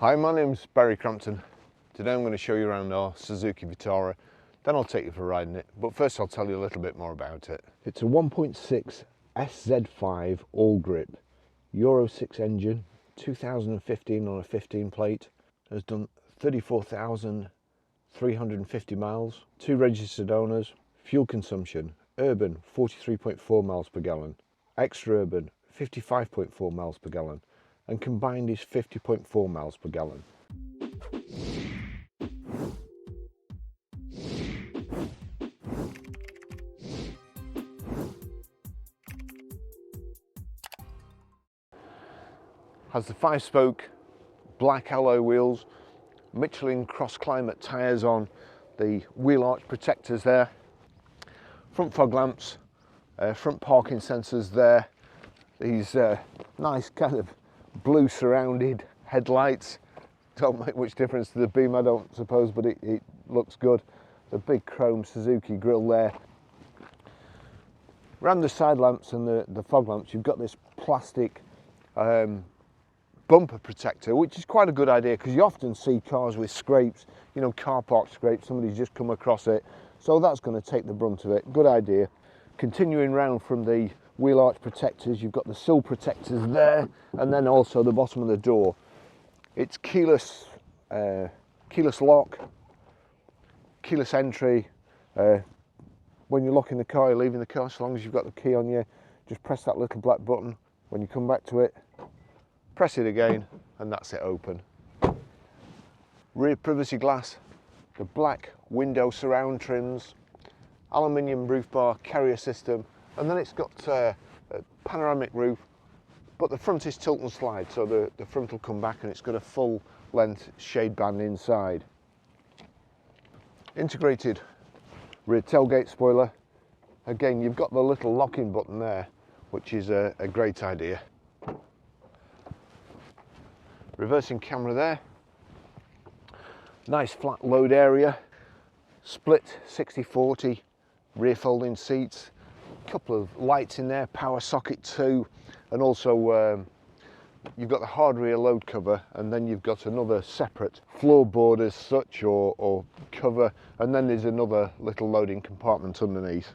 Hi, my name's Barry Crampton. Today I'm going to show you around our Suzuki Vitara, then I'll take you for riding it, but first I'll tell you a little bit more about it. It's a 1.6 SZ5 ALLGRIP, Euro 6 engine, 2015 on a 15 plate, has done 34,350 miles, 2 registered owners, fuel consumption, urban 43.4 miles per gallon, extra urban 55.4 miles per gallon, and combined is 50.4 miles per gallon. Has the 5-spoke black alloy wheels, Michelin cross climate tyres on the wheel arch protectors there, front fog lamps, front parking sensors there, these nice kind of blue surrounded headlights. Don't make much difference to the beam, I don't suppose, but it looks good. The big chrome Suzuki grille there. Around the side lamps and the fog lamps, you've got this plastic bumper protector, which is quite a good idea because you often see cars with scrapes, you know, car park scrapes, somebody's just come across it. So that's going to take the brunt of it. Good idea. Continuing round from the wheel arch protectors, you've got the sill protectors there, and then also the bottom of the door. It's keyless lock, keyless entry. When you're locking the car, you're leaving the car, so long as you've got the key on you, just press that little black button. When you come back to it, press it again, and that's it open. Rear privacy glass, the black window surround trims, aluminium roof bar carrier system, and then it's got a panoramic roof, but the front is tilt and slide, so the front will come back and it's got a full length shade band inside. Integrated rear tailgate spoiler. Again, you've got the little locking button there, which is a great idea. Reversing camera there. Nice flat load area. Split 60/40 rear folding seats. Couple of lights in there, power socket too, and also you've got the hard rear load cover, and then you've got another separate floorboard as such, or cover, and then there's another little loading compartment underneath.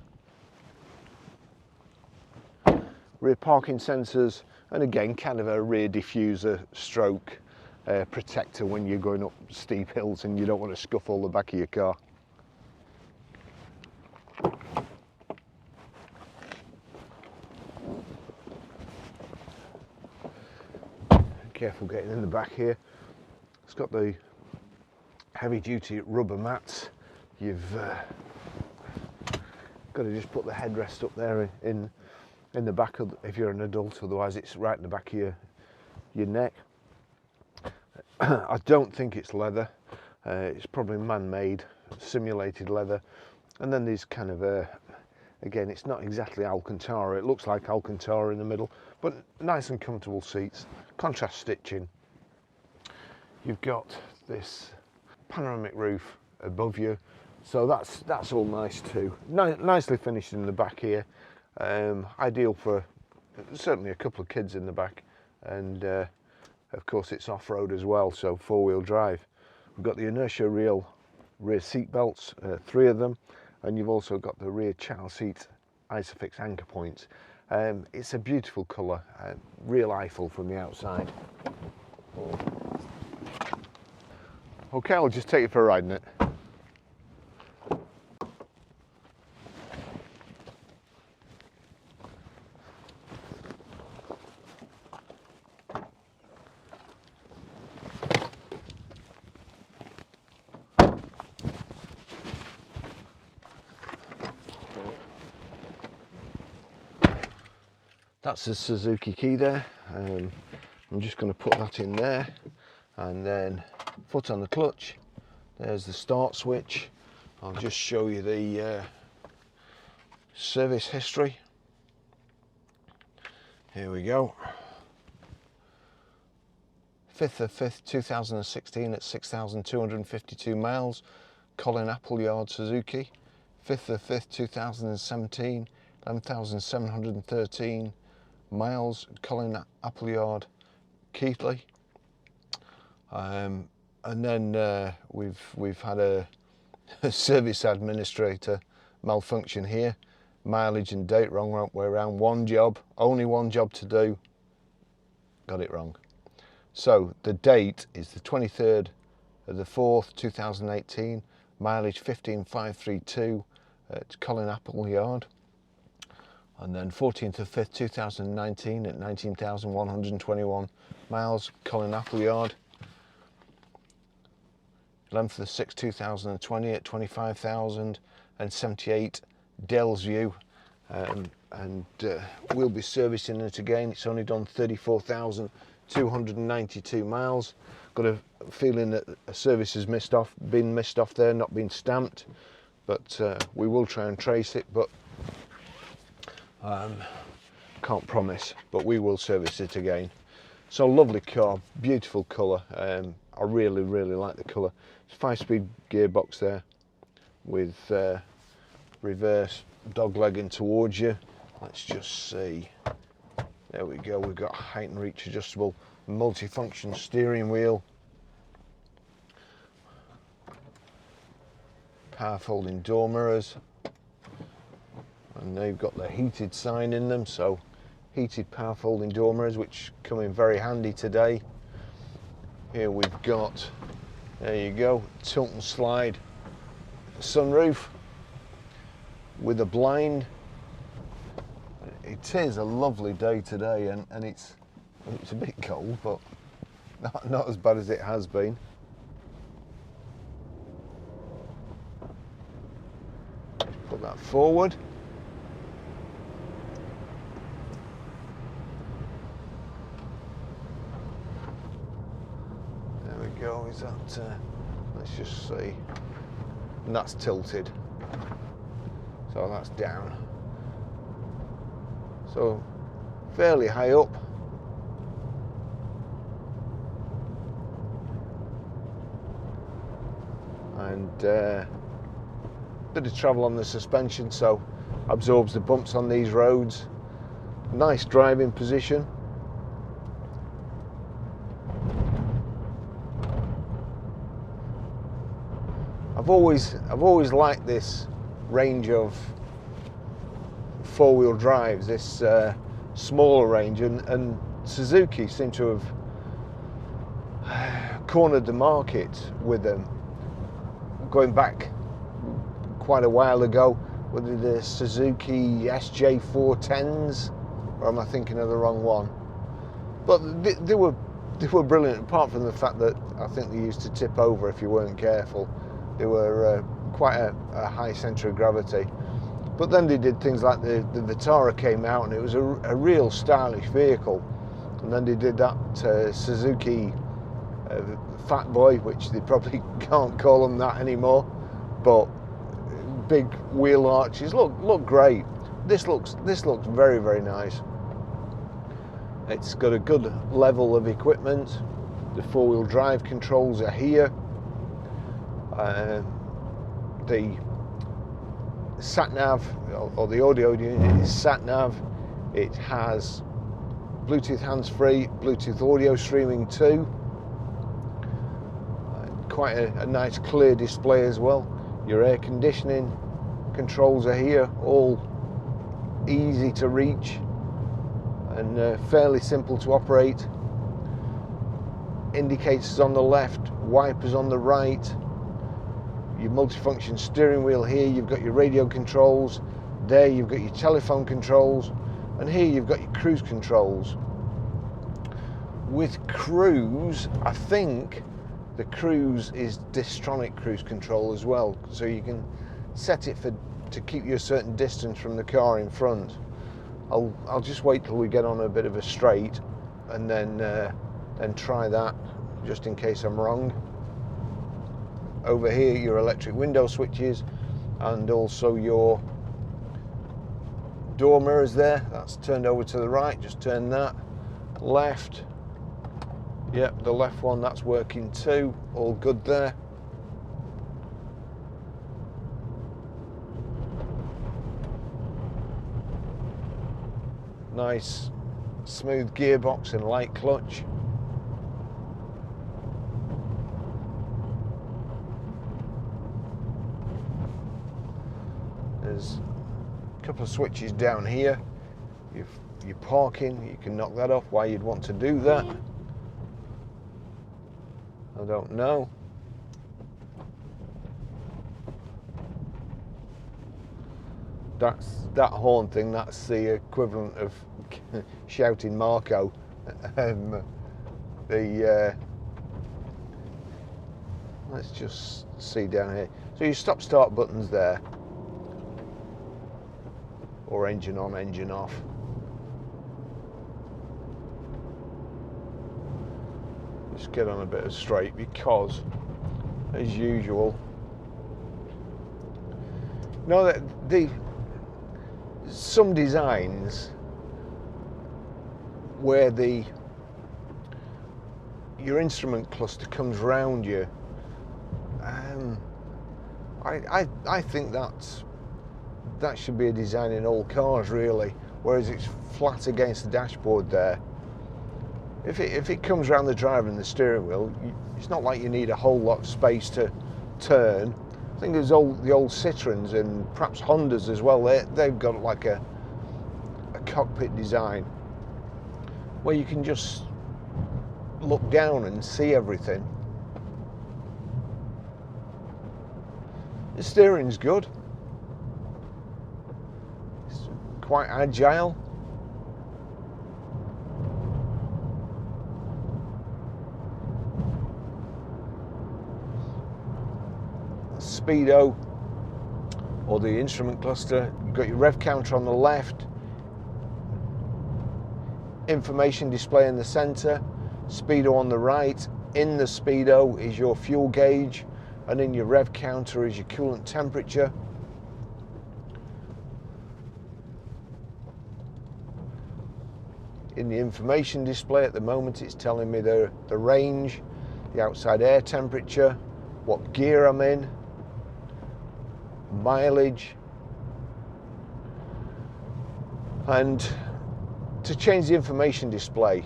Rear parking sensors, and again kind of a rear diffuser stroke protector when you're going up steep hills and you don't want to scuffle the back of your car. Careful getting in the back here. It's got the heavy duty rubber mats. You've got to just put the headrest up there in the back of, if you're an adult, otherwise it's right in the back of your neck. I don't think it's leather. It's probably man-made, simulated leather. And then there's kind of again, it's not exactly Alcantara. It looks like Alcantara in the middle, but nice and comfortable seats. Contrast stitching. You've got this panoramic roof above you, so that's all nice too. Nicely finished in the back here. Ideal for certainly a couple of kids in the back, and of course it's off-road as well, so 4-wheel drive. We've got the inertia rear seat belts, 3 of them, and you've also got the rear child seat Isofix anchor points. It's a beautiful colour, real Eiffel from the outside. Okay, I'll just take you for a ride in it. That's the Suzuki key there. I'm just going to put that in there, and then foot on the clutch. There's the start switch. I'll just show you the service history. Here we go. 5th of 5th 2016 at 6,252 miles, Colin Appleyard Suzuki. 5th of 5th 2017, 11,713 miles, Colin Appleyard Keighley. And then we've had a service administrator malfunction here. Mileage and date wrong way around. One job, only one job to do. Got it wrong. So the date is the 23rd of the 4th, 2018. Mileage 15532 at Colin Apple Yard. And then 14th of 5th, 2019 at 19,121 miles, Colin Apple Yard. 11th of the 6th, 2020 at 25,078 Delsview. And we'll be servicing it again. It's only done 34,292 miles. Got a feeling that a service has been missed off there, not been stamped. But we will try and trace it, but can't promise, but we will service it again. So lovely car, beautiful colour. I really like the colour. It's 5-speed gearbox there with reverse doglegging towards you. Let's just see. There we go. We've got height and reach adjustable multifunction steering wheel. Power folding door mirrors. And they've got the heated sign in them, so heated power folding door mirrors, which come in very handy today. Here we've got, there you go, tilt and slide sunroof with a blind. It is a lovely day today, and it's a bit cold, but not as bad as it has been. Put that forward. Go, is that let's just see, and that's tilted, so that's down, so fairly high up. And bit of travel on the suspension, so absorbs the bumps on these roads. Nice driving position. I've always liked this range of four-wheel drives, this smaller range, and Suzuki seem to have cornered the market with them. Going back quite a while ago, whether the Suzuki SJ410s, or am I thinking of the wrong one? But they were brilliant, apart from the fact that I think they used to tip over if you weren't careful. They were quite a high centre of gravity. But then they did things like the Vitara came out, and it was a real stylish vehicle. And then they did that Suzuki Fat Boy, which they probably can't call them that anymore. But big wheel arches look great. This looks very, very nice. It's got a good level of equipment. The four-wheel drive controls are here. The sat-nav, or the audio unit, is sat-nav. It has Bluetooth hands-free, Bluetooth audio streaming too. Quite a nice clear display as well. Your air conditioning controls are here, all easy to reach and fairly simple to operate. Indicators on the left, wipers on the right. Your multifunction steering wheel here, you've got your radio controls. There you've got your telephone controls, and here you've got your cruise controls. With cruise, I think the cruise is Distronic cruise control as well, so you can set it to keep you a certain distance from the car in front. I'll just wait till we get on a bit of a straight, and then try that, just in case I'm wrong. Over here, your electric window switches, and also your door mirrors there. That's turned over to the right, just turn that. Left, yep, the left one, that's working too, all good there. Nice smooth gearbox and light clutch. there's a couple of switches down here. You're parking, you can knock that off. Why you'd want to do that, I don't know. That horn thing, that's the equivalent of shouting Marco. Let's just see down here. So your stop start button's there, or engine on, engine off. Just get on a bit of straight, because as usual, you know that some designs where your instrument cluster comes round you, I think that should be a design in all cars really, whereas it's flat against the dashboard there. If it comes around the driver and the steering wheel, it's not like you need a whole lot of space to turn. I think there's the old Citroens and perhaps Hondas as well. They've got like a cockpit design where you can just look down and see everything. The steering's good. It's quite agile. Speedo, or the instrument cluster, you've got your rev counter on the left, information display in the center, speedo on the right. In the speedo is your fuel gauge, and in your rev counter is your coolant temperature. In the information display at the moment, it's telling me the range, the outside air temperature, what gear I'm in, mileage, and to change the information display,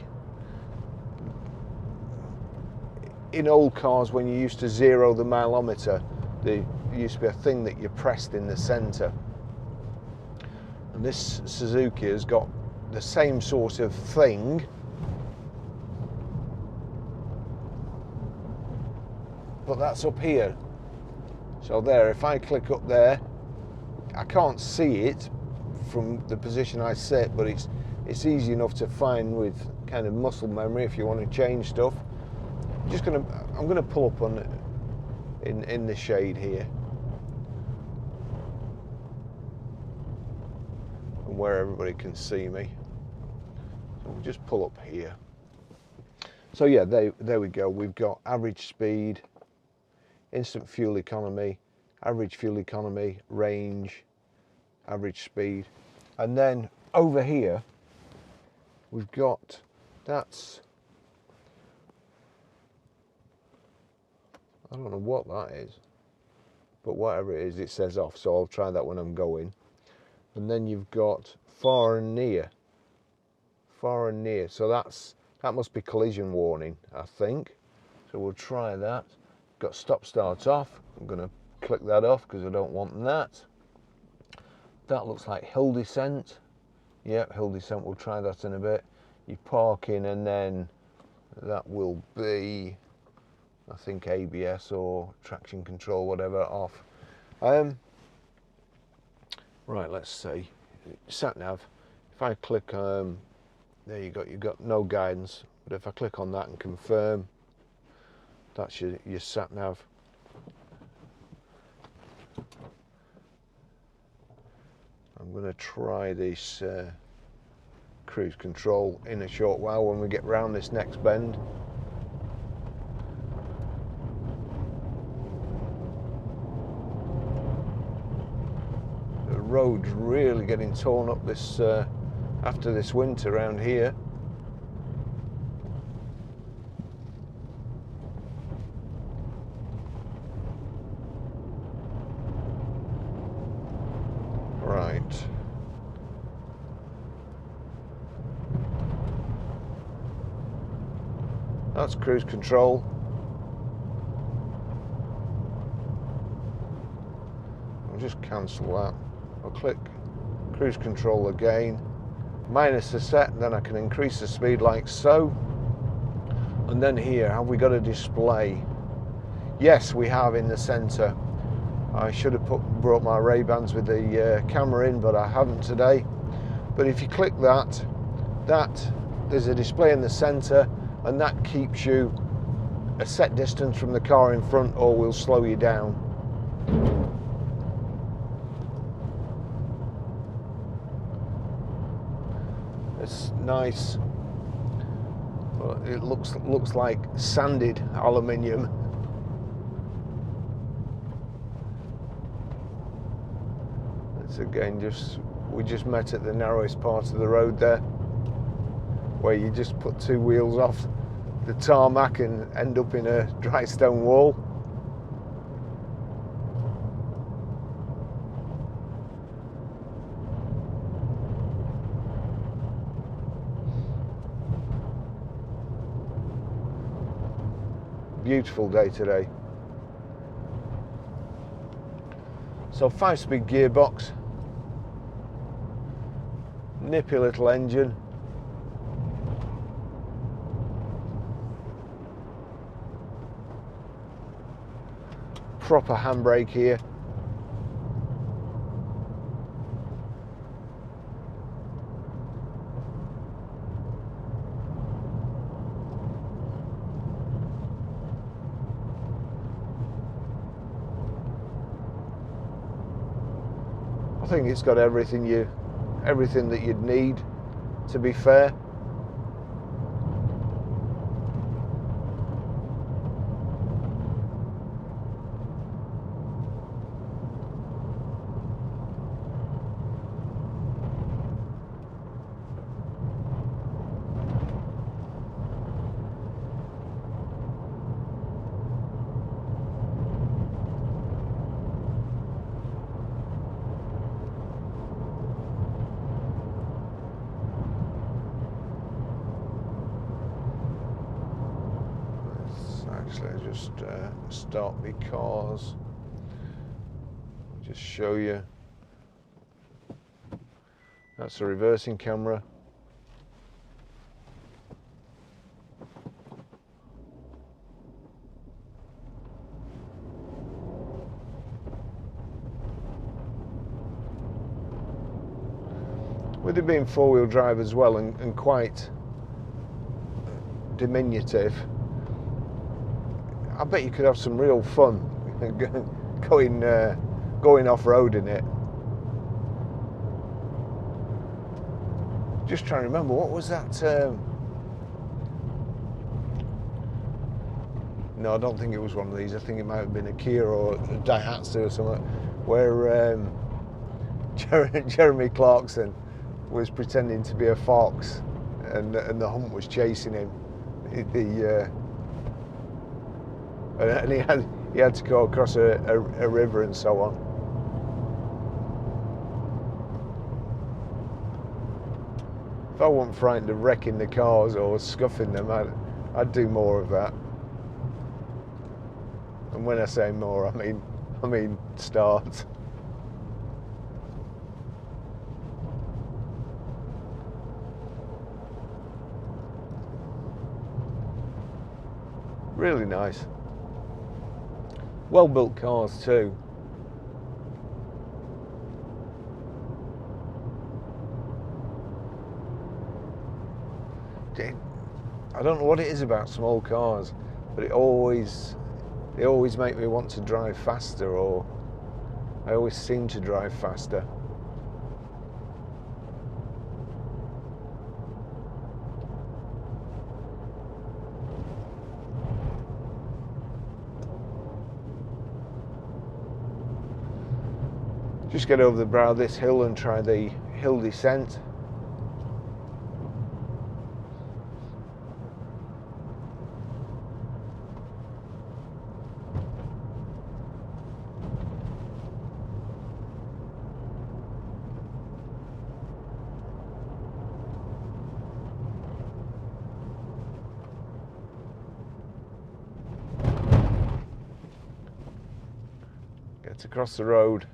in old cars when you used to zero the mileometer, there used to be a thing that you pressed in the center, and this Suzuki has got the same sort of thing, but that's up here. So there, if I click up there, I can't see it from the position I sit, but it's easy enough to find with kind of muscle memory if you want to change stuff. I'm gonna pull up on in the shade here, and where everybody can see me. So we'll just pull up here. So yeah, there we go. We've got average speed, instant fuel economy, average fuel economy, range, average speed, and then over here we've got I don't know what that is, but whatever it is, it says off, so I'll try that when I'm going. And then you've got far and near, so that must be collision warning, I think. So we'll try that. Got stop start off. I'm going to click that off because I don't want that. That looks like hill descent. Yep, hill descent, we'll try that in a bit. You park in, and then that will be, I think, ABS or traction control, whatever, off. Right, let's see. Sat nav. If I click, there you've got no guidance. But if I click on that and confirm, that's your sat nav. I'm going to try this cruise control in a short while when we get round this next bend. The road's really getting torn up this after this winter around here. Right. That's cruise control. I'll just cancel that. I'll click cruise control again, minus the set, then I can increase the speed like so. And then here, have we got a display? Yes, we have in the center. I should have brought my Ray-Bans with the camera in, but I haven't today. But if you click that, there's a display in the center, and that keeps you a set distance from the car in front, or will slow you down. It's nice. Well, it looks like sanded aluminium. It's again we just met at the narrowest part of the road there, where you just put two wheels off the tarmac and end up in a dry stone wall. Beautiful day today. So 5-speed gearbox, nippy little engine. Proper handbrake here. I think it's got everything that you'd need, to be fair. Actually, just start because I'll just show you. That's the reversing camera. With it being four-wheel drive as well, and quite diminutive, I bet you could have some real fun going off-road in it. Just trying to remember, what was that? No, I don't think it was one of these. I think it might have been a Kia or a Daihatsu or something, where Jeremy Clarkson was pretending to be a fox, and the hunt was chasing him. And he had to go across a river and so on. If I wasn't frightened of wrecking the cars or scuffing them, I'd do more of that. And when I say more, I mean start. Really nice. Well built cars too. I don't know what it is about small cars, but they always make me want to drive faster, or I always seem to drive faster. Just get over the brow of this hill and try the hill descent. Get across the road.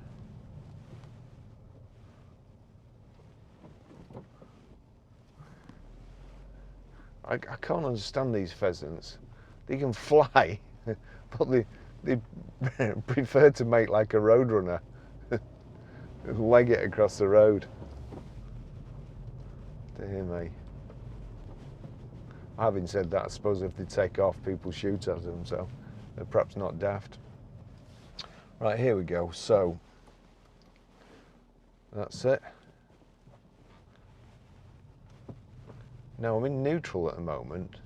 I can't understand these pheasants. They can fly, but they prefer to make like a roadrunner, leg it across the road. Dear me. Having said that, I suppose if they take off, people shoot at them, so they're perhaps not daft. Right, here we go. So that's it. Now I'm in neutral at the moment.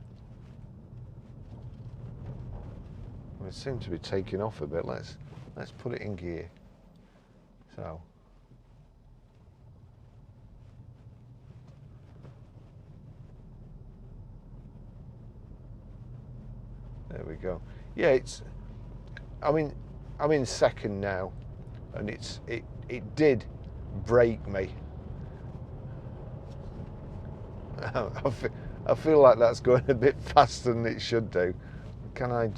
It seems to be taking off a bit. Let's put it in gear. So there we go. Yeah, I'm in second now, and it did break me. I feel like that's going a bit faster than it should do. Can I?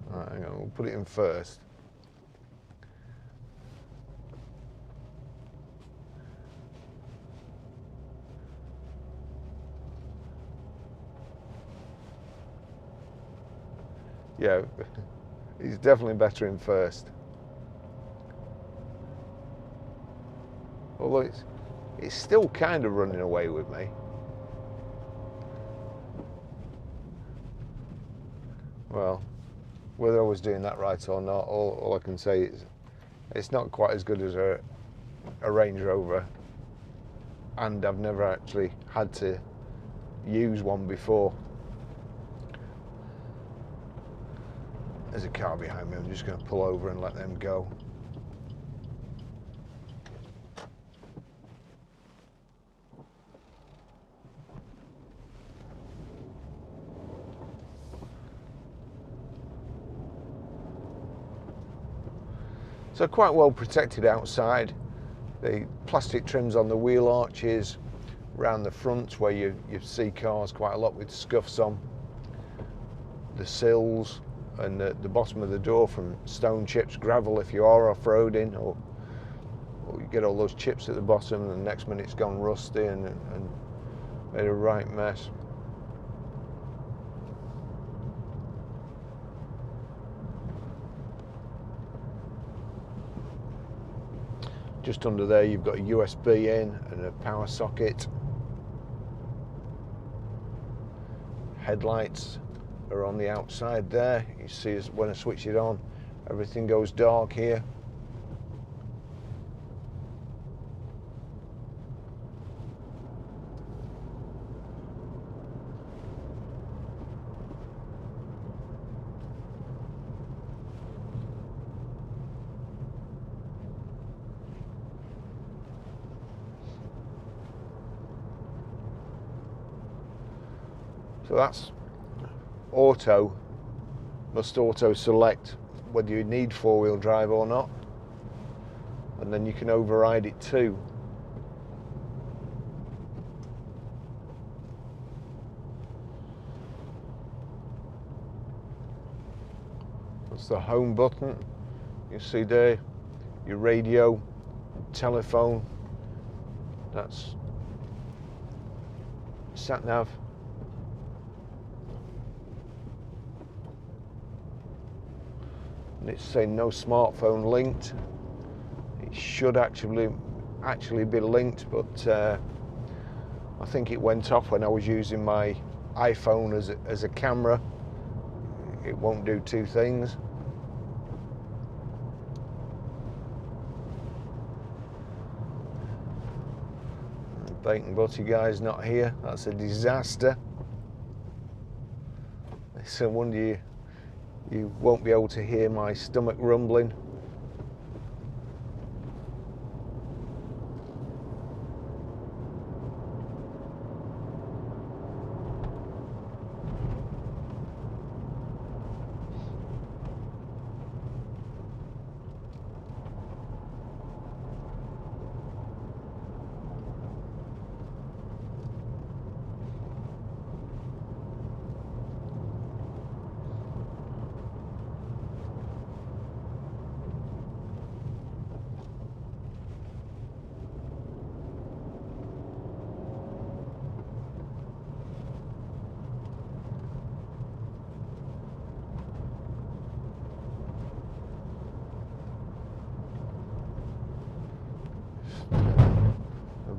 Right, hang on. We'll put it in first. Yeah, he's definitely better in first. Although it's still kind of running away with me. Well, whether I was doing that right or not, all I can say is it's not quite as good as a Range Rover, and I've never actually had to use one before. There's a car behind me. I'm just going to pull over and let them go. So quite well protected outside. The plastic trims on the wheel arches, around the front where you see cars quite a lot with scuffs on. The sills and the bottom of the door from stone chips, gravel if you are off-roading, or you get all those chips at the bottom and the next minute it's gone rusty and made a right mess. Just under there you've got a USB in and a power socket. Headlights are on the outside there. You see when I switch it on, everything goes dark here. So that's auto, must auto select whether you need four-wheel drive or not, and then you can override it too. That's the home button. You see there your radio, telephone, that's sat nav. And it's saying no smartphone linked. It should actually be linked, but I think it went off when I was using my iPhone as a camera. It won't do two things. The Bacon Butty guy's not here. That's a disaster. It's a wonder you won't be able to hear my stomach rumbling.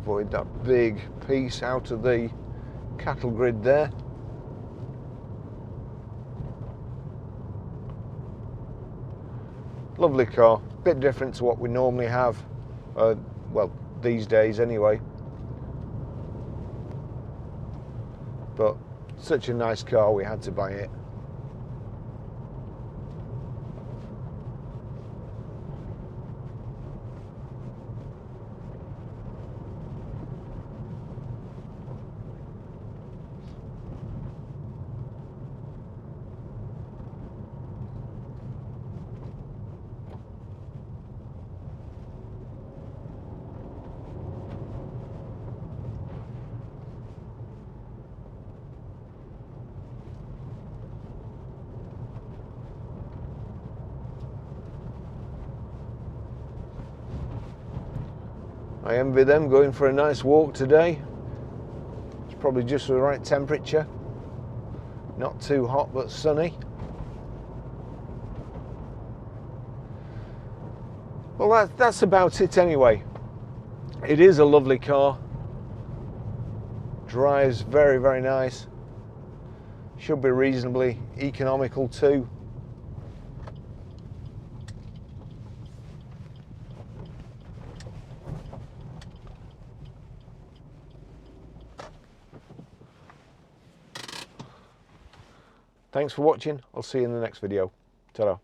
avoid that big piece out of the cattle grid there. Lovely car, bit different to what we normally have, well, these days anyway. But such a nice car, we had to buy it. I envy them going for a nice walk today. It's probably just the right temperature. Not too hot but sunny. Well, that's about it anyway. It is a lovely car. Drives very, very nice. Should be reasonably economical too. Thanks for watching. I'll see you in the next video. Ta-ra.